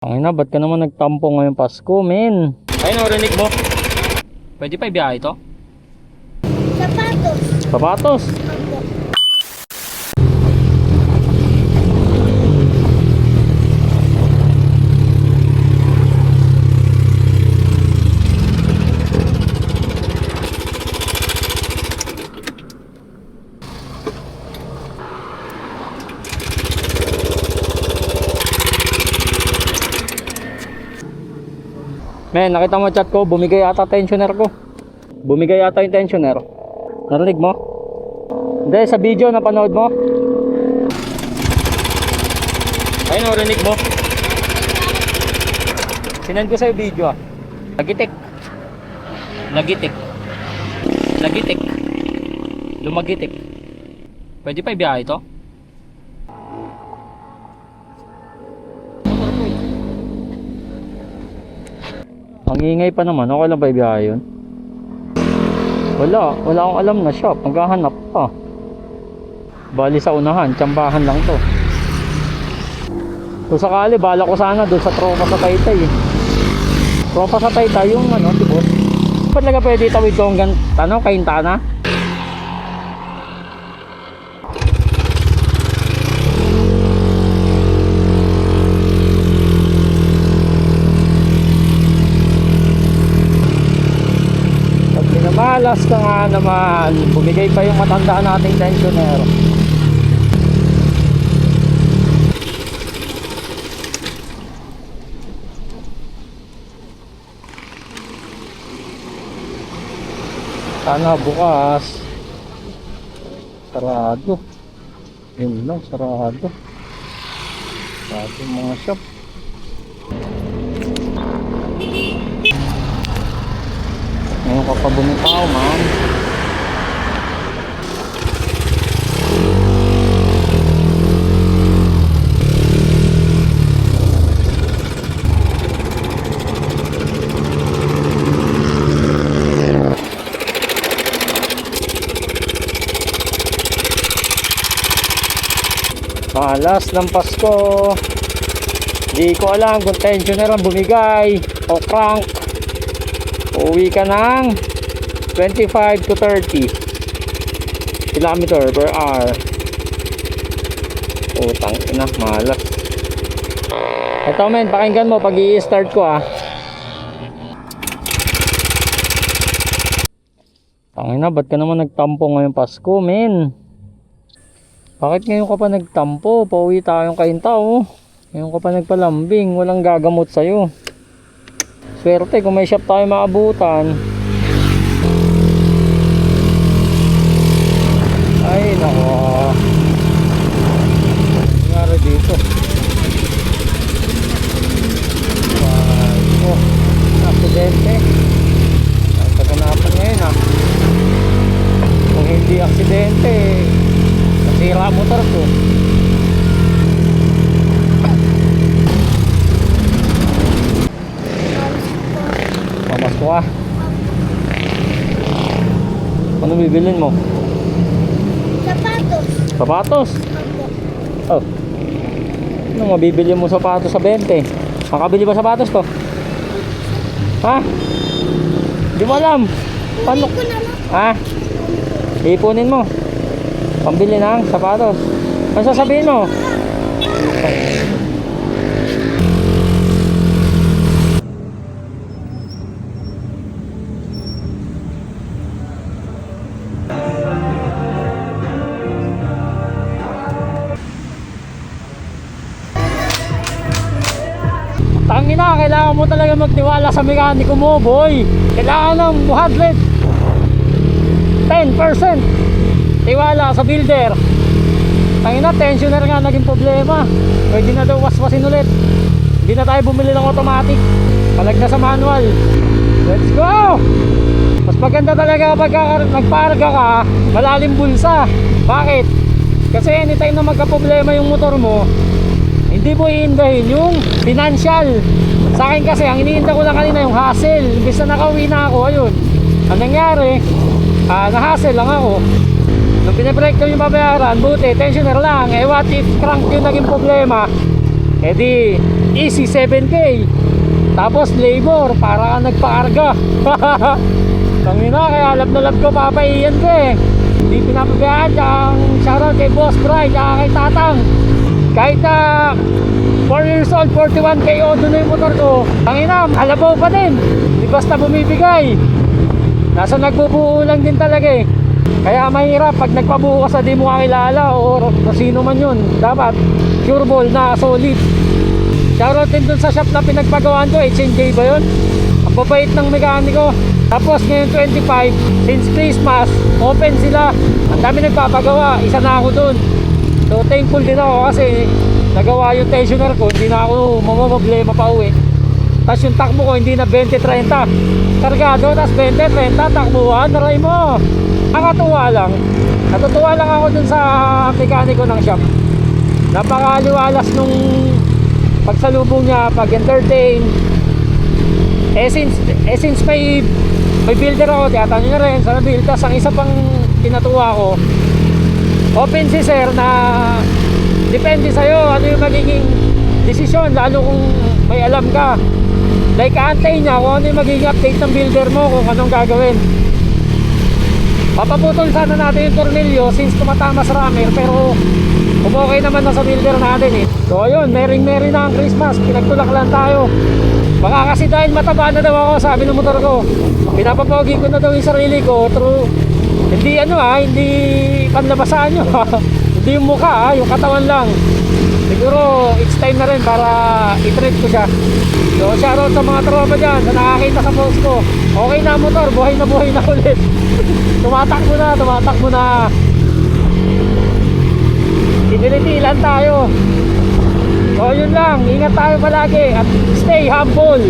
Ang ina, ba't ka naman nagtampo ngayong Pasko, men? Ayun, narinig mo? Pwede pa ibiyahe ito? Sapatos. Sapatos? Opo. Men, nakita mo chat ko, bumigay ata tensioner ko. Bumigay ata yung tensioner. Narinig mo? Hindi, sa video napanood mo? Ayun, narinig mo? Sinend ko sa'yo video ah. Lagitik. Lagitik. Lagitik. Lumagitik. Pwede pa ibiyahe ito? Ang ingay pa naman, okay lang ba ibiyahe yun? Wala akong alam na shop, maghahanap pa. Bali sa unahan, tsambahan lang to. Kung sakali, bala ko sana doon sa tropa sa Taytay eh. Tropa sa Taytay yung ano, tibos. Ba't talaga pwede tawid ko hanggang Kaintana? Malas ka nga naman. Bumigay pa yung matanda nating tensioner. Sana bukas. Sarado. Yun lang, sarado. Sarado yung mga shop. Ngayon ka pa bumitaw, man. Malas ng Pasko. Di ko alam kung tensioner ang bumigay o crank. Uwi ka ng 25 to 30 km per hour. Utang ina, malas. Ito men, pakinggan mo pag i-start ko ah. Tangina, ba't ka naman nagtampo ngayong Pasko, men? Bakit ngayon ka pa nagtampo? Pauwi tayong Kainta oh. Ngayon ka pa nagpalambing, walang gagamot sa'yo. Swerte kung may shop tayo maabutan. Ay nako, nangyari dito. Oh, aksidente. Ang kaganapan ngayon ah. Kung hindi aksidente, nasira motor ko. Pamasko ka. Ano bibilin mo? Sapatos. Sapatos? Opo. Oh. Ano mabibili mo sapatos sa 20? Makabili ba sapatos to? Ha? Di mo alam? Paano? Hindi ko na lang. Ha? Ipunin mo. Pambili ng sapatos. Ano sasabihin mo? Tangina, kailangan mo talaga magtiwala sa mekaniko mo, boy. Kailangan ng 110% tiwala sa builder. Tangina, tensioner nga naging problema. Pwede na daw waswasin ulit. Hindi na tayo bumili ng automatic. Palag na sa manual. Let's go! Mas maganda talaga kapag nagparga ka, malalim bulsa. Bakit? Kasi anytime na magka-problema yung motor mo, hindi mo iindahin yung financial. Sa akin kasi, ang iniinda ko lang kanina yung hassle. Imbis na nakauwi na ako, ayun. Ang nangyari, na-hassle lang ako. Nung pinabreak ko yung babayaran, buti, tensioner lang. Eh what if crank yung naging problema? E di, easy 7K. Tapos labor, para ka nagpakarga. Tangina, kaya love na love ko Papa Ian ko eh. Hindi pinapabayaan, tsaka shoutout kay Boss Brian, tsaka kay Tatang. Kahit na 4 years old, 41 KO doon na yung motor ko. Tangina, halabaw pa din. Di basta bumibigay. Nasa nagbubuo lang din talaga eh. Kaya mahirap pag nagpabuo ka sa di mo kakilala o sino man yun. Dapat pure ball na solid. Shoutout din dun sa shop na pinagpagawaan ko, H&J ba yun? Ang babait ng mekaniko. Tapos ngayon 25, since Christmas, open sila. Ang dami nagpapagawa, isa na ako dun. So thankful din ako kasi nagawa yung tensioner ko, hindi na ako mamamblema pa uwi. Tapos yung takbo ko hindi na 20-30 kargado, tapos 20-30 takbuhan, naray mo. Nakatuwa lang. Natutuwa lang ako dun sa mekaniko ng shop. Napakaliwalas nung pagsalubong niya, pag-entertain. Since may builder ako, tiyatan nyo na rin sa build. Tapos ang isa pang pinatuwa ko, open si sir na depende sa'yo ano yung magiging desisyon, lalo kung may alam ka. Like aantay niya kung ano yung magiging update ng builder mo, kung anong gagawin. Papaputol sana natin yung tornilyo since tumatama sa rammer, pero okay naman na sa builder natin eh. So ayun, merry na ang Christmas, pinagtulak lang tayo. Baka kasi dahil mataba na daw ako, sabi ng motor ko, pinapapogi ko na daw yung sarili ko through, hindi hindi panlabasan nyo. Hindi yung mukha yung katawan lang. Siguro it's time na rin para i-treat ko siya. So shoutout sa mga tropa dyan sa nakakita sa post ko. Okay na ang motor, buhay na ulit. Tumatakbo na. Itinitilan tayo. So yun lang, ingat tayo palagi at stay humble.